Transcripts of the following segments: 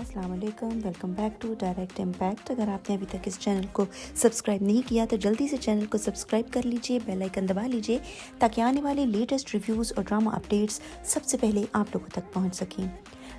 अस्सलाम वालेकुम, welcome back to direct impact. अगर आपने अभी तक इस चैनल को सब्सक्राइब नहीं किया तो जल्दी से चैनल को सब्सक्राइब कर लीजिए, बेल आइकन दबा लीजिए ताकि आने वाले लेटेस्ट रिव्यूज़ और ड्रामा अपडेट्स सबसे पहले आप लोगों तक पहुंच सकें।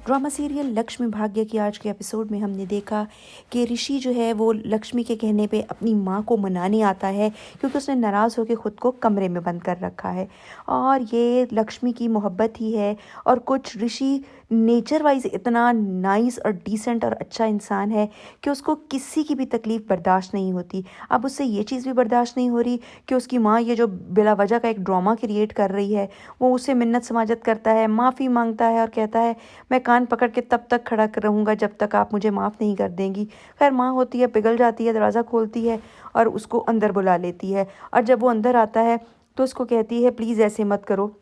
ड्रामा सीरियल लक्ष्मी भाग्य की आज के एपिसोड में हमने देखा कि ऋषि जो है वो लक्ष्मी के कहने पे अपनी माँ को मनाने आता है क्योंकि उसने नाराज़ होकर ख़ुद को कमरे में बंद कर रखा है और ये लक्ष्मी की मोहब्बत ही है। और कुछ ऋषि नेचर वाइज इतना नाइस और डिसेंट और अच्छा इंसान है कि उसको किसी की भी तकलीफ़ बर्दाश्त नहीं होती। अब उससे ये चीज़ भी बर्दाश्त नहीं हो रही कि उसकी माँ ये जो बिला वजह का एक ड्रामा क्रिएट कर रही है, वो उससे मिन्नत समाजत करता है, माफ़ी मांगता है और कहता है मैं कान पकड़ के तब तक खड़ा रहूँगा जब तक आप मुझे माफ़ नहीं कर देंगी। खैर माँ होती है, पिघल जाती है, दरवाज़ा खोलती है और उसको अंदर बुला लेती है। और जब वो अंदर आता है तो उसको कहती है प्लीज़ ऐसे मत करो।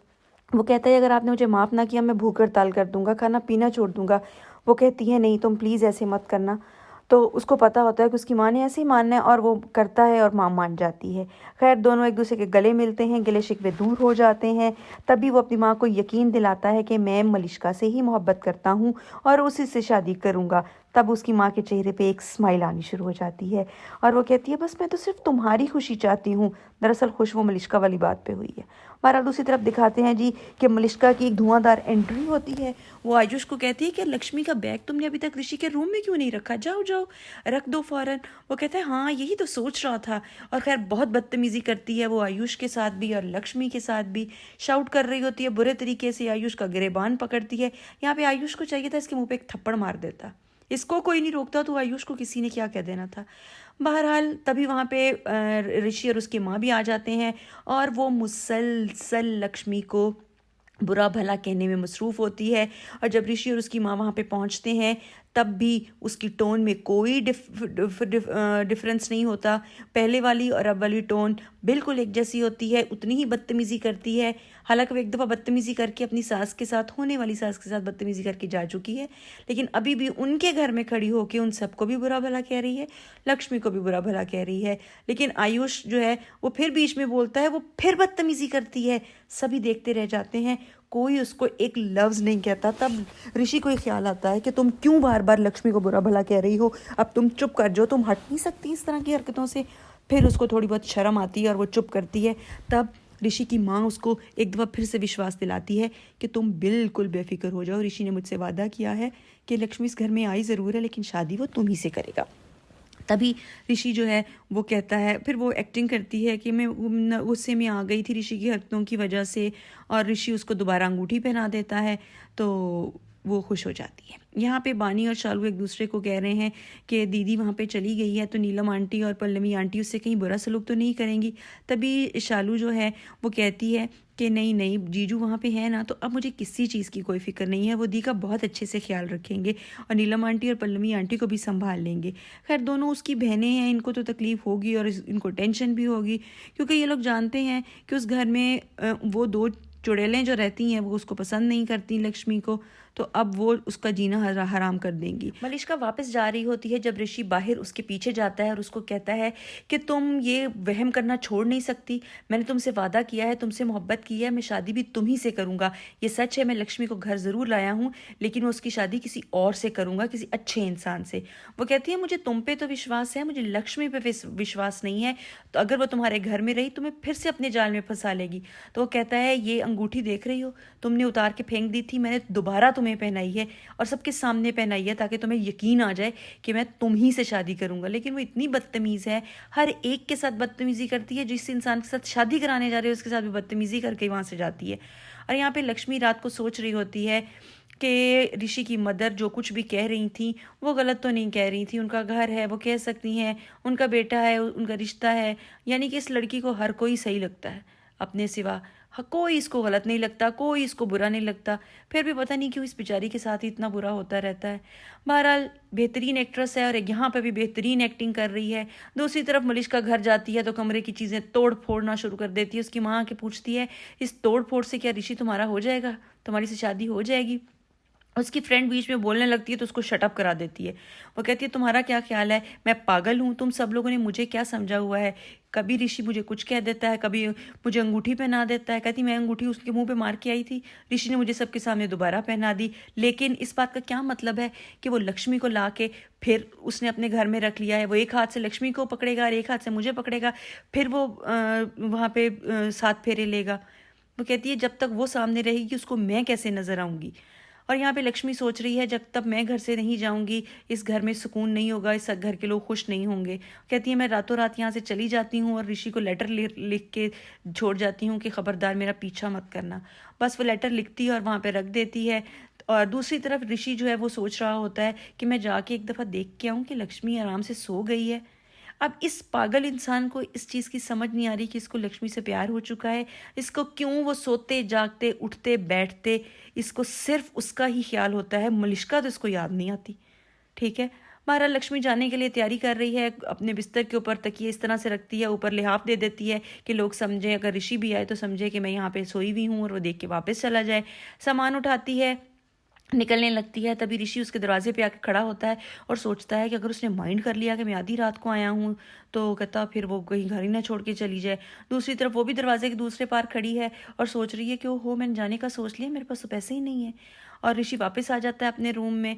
वो कहता है अगर आपने मुझे माफ़ ना किया मैं भूख हड़ताल कर दूंगा, खाना पीना छोड़ दूंगा। वो कहती है नहीं तुम प्लीज़ ऐसे मत करना। तो उसको पता होता है कि उसकी माँ ने ऐसे ही मानना है और वो करता है और माँ मान जाती है। खैर दोनों एक दूसरे के गले मिलते हैं, गिले शिकवे दूर हो जाते हैं। तभी वो अपनी माँ को यकीन दिलाता है कि मैं मलिश्का से ही मोहब्बत करता हूँ और उसी से शादी करूँगा। तब उसकी माँ के चेहरे पे एक स्माइल आनी शुरू हो जाती है और वो कहती है बस मैं तो सिर्फ तुम्हारी खुशी चाहती हूँ। दरअसल खुश वो मलिश्का वाली बात पे हुई है। बहरहाल दूसरी तरफ दिखाते हैं जी कि मलिश्का की एक धुआंधार एंट्री होती है। वो आयुष को कहती है कि लक्ष्मी का बैग तुमने अभी तक ऋषि के रूम में क्यों नहीं रखा, जाओ जाओ रख दो फ़ौरन। वो कहता है हाँ यही तो सोच रहा था। और खैर बहुत बदतमीज़ी करती है वो आयुष के साथ भी और लक्ष्मी के साथ भी। शाउट कर रही होती है बुरे तरीके से, आयुष का गिरेबान पकड़ती है। यहाँ पे आयुष को चाहिए था इसके मुंह पे एक थप्पड़ मार देता, इसको कोई नहीं रोकता तो आयुष को किसी ने क्या कह देना था। बहरहाल तभी वहाँ पे ऋषि और उसकी माँ भी आ जाते हैं और वो मुसलसल लक्ष्मी को बुरा भला कहने में मसरूफ़ होती है। और जब ऋषि और उसकी माँ वहाँ पे पहुँचते हैं तब भी उसकी टोन में कोई डिफरेंस नहीं होता। पहले वाली और अब वाली टोन बिल्कुल एक जैसी होती है, उतनी ही बदतमीज़ी करती है। हालांकि वो एक दफ़ा बदतमीज़ी करके अपनी सास के साथ, होने वाली सास के साथ बदतमीज़ी करके जा चुकी है, लेकिन अभी भी उनके घर में खड़ी होकर उन सबको भी बुरा भला कह रही है, लक्ष्मी को भी बुरा भला कह रही है। लेकिन आयुष जो है वो फिर बीच में बोलता है, वो फिर बदतमीज़ी करती है। सभी देखते रह जाते हैं, कोई उसको एक लफ्ज़ नहीं कहता। तब ऋषि को एक ख्याल आता है कि तुम क्यों बार बार लक्ष्मी को बुरा भला कह रही हो, अब तुम चुप कर जाओ, तुम हट नहीं सकती इस तरह की हरकतों से। फिर उसको थोड़ी बहुत शर्म आती है और वो चुप करती है। तब ऋषि की माँ उसको एक दफ़ा फिर से विश्वास दिलाती है कि तुम बिल्कुल बेफिक्र हो जाओ, ऋषि ने मुझसे वादा किया है कि लक्ष्मी इस घर में आई ज़रूर है लेकिन शादी वो तुम ही से करेगा। तभी ऋषि जो है वो कहता है, फिर वो एक्टिंग करती है कि मैं गुस्से में आ गई थी ऋषि की हरकतों की वजह से, और ऋषि उसको दोबारा अंगूठी पहना देता है तो वो खुश हो जाती है। यहाँ पे बानी और शालू एक दूसरे को कह रहे हैं कि दीदी वहाँ पे चली गई है तो नीलम आंटी और पल्लवी आंटी उससे कहीं बुरा सलूक तो नहीं करेंगी। तभी शालू जो है वो कहती है कि नहीं नहीं जीजू वहाँ पे है ना, तो अब मुझे किसी चीज़ की कोई फिक्र नहीं है, वो दी का बहुत अच्छे से ख्याल रखेंगे और नीलम आंटी और पल्लवी आंटी को भी संभाल लेंगे। खैर दोनों उसकी बहनें हैं, इनको तो तकलीफ़ होगी और इनको टेंशन भी होगी क्योंकि ये लोग जानते हैं कि उस घर में वो दो चुड़ैलें जो रहती हैं वो उसको पसंद नहीं करती लक्ष्मी को, तो अब वो उसका जीना हराम कर देंगी। मलिश्का वापस जा रही होती है जब ऋषि बाहर उसके पीछे जाता है और उसको कहता है कि तुम ये वहम करना छोड़ नहीं सकती, मैंने तुमसे वादा किया है, तुमसे मोहब्बत की है, मैं शादी भी तुम ही से करूँगा। ये सच है मैं लक्ष्मी को घर ज़रूर लाया हूँ लेकिन मैं उसकी शादी किसी और से करूँगा, किसी अच्छे इंसान से। वो कहती है मुझे तुम पे तो विश्वास है, मुझे लक्ष्मी पे विश्वास नहीं है, तो अगर वो तुम्हारे घर में रही तुम्हें फिर से अपने जाल में फंसा लेगी। तो वो कहता है ये अंगूठी देख रही हो, तुमने उतार के फेंक दी थी, मैंने दोबारा तुम्हें पहनाई है और सबके सामने पहनाई है ताकि तुम्हें यकीन आ जाए कि मैं तुम ही से शादी करूंगा। लेकिन वो इतनी बदतमीज़ है, हर एक के साथ बदतमीज़ी करती है, जिस इंसान के साथ शादी कराने जा रही है उसके साथ भी बदतमीज़ी करके वहाँ से जाती है। और यहाँ पे लक्ष्मी रात को सोच रही होती है कि ऋषि की मदर जो कुछ भी कह रही थी वो गलत तो नहीं कह रही थी, उनका घर है वो कह सकती हैं, उनका बेटा है, उनका रिश्ता है, यानी कि इस लड़की को हर कोई सही लगता है अपने सिवा, कोई इसको गलत नहीं लगता, कोई इसको बुरा नहीं लगता। फिर भी पता नहीं क्यों इस बेचारी के साथ ही इतना बुरा होता रहता है। बहरहाल बेहतरीन एक्ट्रेस है और यहाँ पे भी बेहतरीन एक्टिंग कर रही है। दूसरी तरफ मलिश्का घर जाती है तो कमरे की चीज़ें तोड़ फोड़ना शुरू कर देती है। उसकी माँ आके पूछती है इस तोड़ फोड़ से क्या ऋषि तुम्हारा हो जाएगा, तुम्हारी से शादी हो जाएगी? उसकी फ्रेंड बीच में बोलने लगती है तो उसको शट अप करा देती है। वो कहती है तुम्हारा क्या ख्याल है, मैं पागल हूँ, तुम सब लोगों ने मुझे क्या समझा हुआ है, कभी ऋषि मुझे कुछ कह देता है, कभी मुझे अंगूठी पहना देता है। कहती मैं अंगूठी उसके मुंह पे मार के आई थी, ऋषि ने मुझे सबके सामने दोबारा पहना दी, लेकिन इस बात का क्या मतलब है कि वो लक्ष्मी को ला के फिर उसने अपने घर में रख लिया है। वो एक हाथ से लक्ष्मी को पकड़ेगा और एक हाथ से मुझे पकड़ेगा, फिर वो वहाँ पे 7 फेरे लेगा। वो कहती है जब तक वो सामने रहेगी उसको मैं कैसे नजर आऊंगी। और यहाँ पे लक्ष्मी सोच रही है जब तक मैं घर से नहीं जाऊंगी इस घर में सुकून नहीं होगा, इस घर के लोग खुश नहीं होंगे। कहती है मैं रातों रात यहाँ से चली जाती हूँ और ऋषि को लेटर लिख के छोड़ जाती हूँ कि खबरदार मेरा पीछा मत करना। बस वो लेटर लिखती है और वहाँ पे रख देती है। और दूसरी तरफ ऋषि जो है वो सोच रहा होता है कि मैं जाके एक दफ़ा देख के आऊँ कि लक्ष्मी आराम से सो गई है। अब इस पागल इंसान को इस चीज़ की समझ नहीं आ रही कि इसको लक्ष्मी से प्यार हो चुका है। इसको क्यों वो सोते जागते उठते बैठते इसको सिर्फ उसका ही ख्याल होता है, मलिश्का तो इसको याद नहीं आती। ठीक है, महाराज लक्ष्मी जाने के लिए तैयारी कर रही है, अपने बिस्तर के ऊपर तकिए इस तरह से रखती है, ऊपर लिहाफ दे देती है कि लोग समझें, अगर ऋषि भी आए तो समझे कि मैं यहाँ पे सोई हुई हूँ और वो देख के वापस चला जाए। सामान उठाती है, निकलने लगती है, तभी ऋषि उसके दरवाजे पे आके खड़ा होता है और सोचता है कि अगर उसने माइंड कर लिया कि मैं आधी रात को आया हूँ तो कहता फिर वो कहीं घर ही ना छोड़ के चली जाए। दूसरी तरफ वो भी दरवाजे के दूसरे पार खड़ी है और सोच रही है कि ओहो मैंने जाने का सोच लिया, मेरे पास तो पैसे ही नहीं है। और ऋषि वापस आ जाता है अपने रूम में।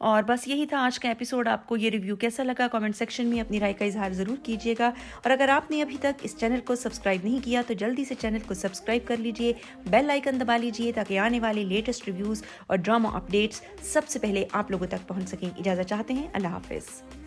और बस यही था आज का एपिसोड। आपको ये रिव्यू कैसा लगा कमेंट सेक्शन में अपनी राय का इजहार ज़रूर कीजिएगा। और अगर आपने अभी तक इस चैनल को सब्सक्राइब नहीं किया तो जल्दी से चैनल को सब्सक्राइब कर लीजिए, बेल आइकन दबा लीजिए ताकि आने वाले लेटेस्ट रिव्यूज़ और ड्रामा अपडेट्स सबसे पहले आप लोगों तक पहुंच सकें। इजाज़त चाहते हैं, अल्लाह हाफिज़।